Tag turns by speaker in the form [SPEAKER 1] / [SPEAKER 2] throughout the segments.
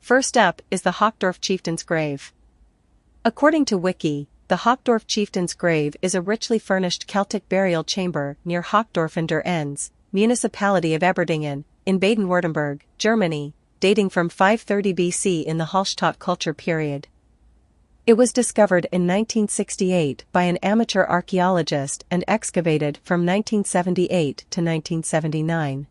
[SPEAKER 1] First up is the Hochdorf chieftain's grave. According to Wiki, the Hochdorf chieftain's grave is a richly furnished Celtic burial chamber near Hochdorf in der Enns, municipality of Eberdingen, in Baden-Württemberg, Germany, dating from 530 BC in the Hallstatt culture period. It was discovered in 1968 by an amateur archaeologist and excavated from 1978 to 1979.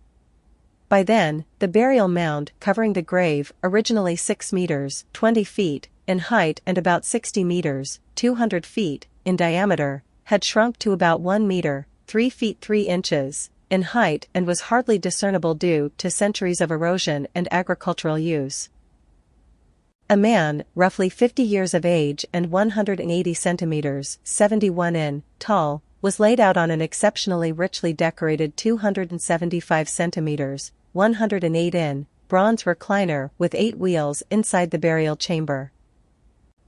[SPEAKER 1] By then, the burial mound covering the grave, originally 6 meters (20 feet) in height and about 60 meters (200 feet) in diameter, had shrunk to about 1 meter (3 feet 3 inches) in height and was hardly discernible due to centuries of erosion and agricultural use. A man, roughly 50 years of age and 180 centimeters (71 in) tall, was laid out on an exceptionally richly decorated 275 centimeters (108 in) bronze recliner with 8 wheels inside the burial chamber.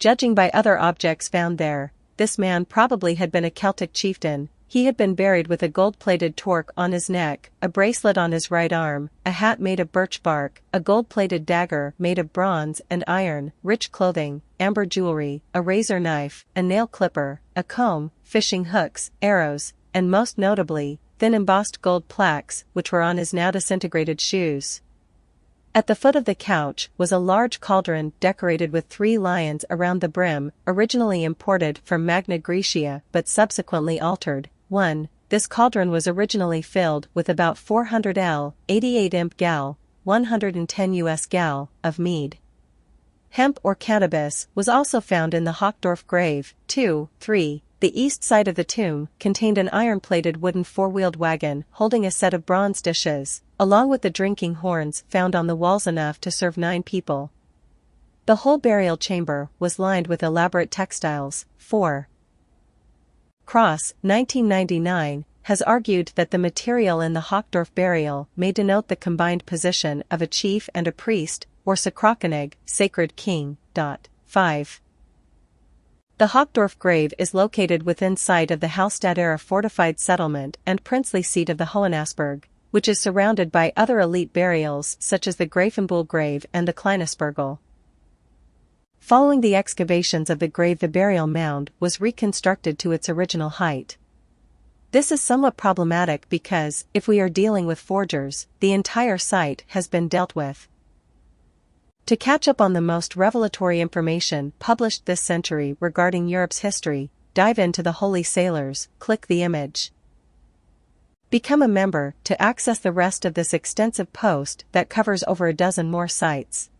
[SPEAKER 1] Judging by other objects found there, this man probably had been a Celtic chieftain. He had been buried with a gold-plated torque on his neck, a bracelet on his right arm, a hat made of birch bark, a gold-plated dagger made of bronze and iron, rich clothing, amber jewelry, a razor knife, a nail clipper, a comb, fishing hooks, arrows, and most notably, thin embossed gold plaques which were on his now disintegrated shoes. At the foot of the couch was a large cauldron decorated with 3 lions around the brim, originally imported from Magna Graecia but subsequently altered. 1. This cauldron was originally filled with about 400 L, 88 imp gal, 110 US gal, of mead. Hemp or cannabis was also found in the Hochdorf grave. 2. 3. The east side of the tomb contained an iron-plated wooden 4-wheeled wagon holding a set of bronze dishes, along with the drinking horns found on the walls enough to serve 9 people. The whole burial chamber was lined with elaborate textiles. 4. Cross, 1999, has argued that the material in the Hochdorf burial may denote the combined position of a chief and a priest, or Sacrokönig, sacred king. 5. The Hochdorf grave is located within sight of the Hallstatt-era fortified settlement and princely seat of the Hohenasperg, which is surrounded by other elite burials such as the Grafenbuhl grave and the Kleinespergel. Following the excavations of the grave, the burial mound was reconstructed to its original height. This is somewhat problematic because, if we are dealing with forgers, the entire site has been dealt with. To catch up on the most revelatory information published this century regarding Europe's history, dive into the Holy Sailors, click the image. Become a member to access the rest of this extensive post that covers over a dozen more sites.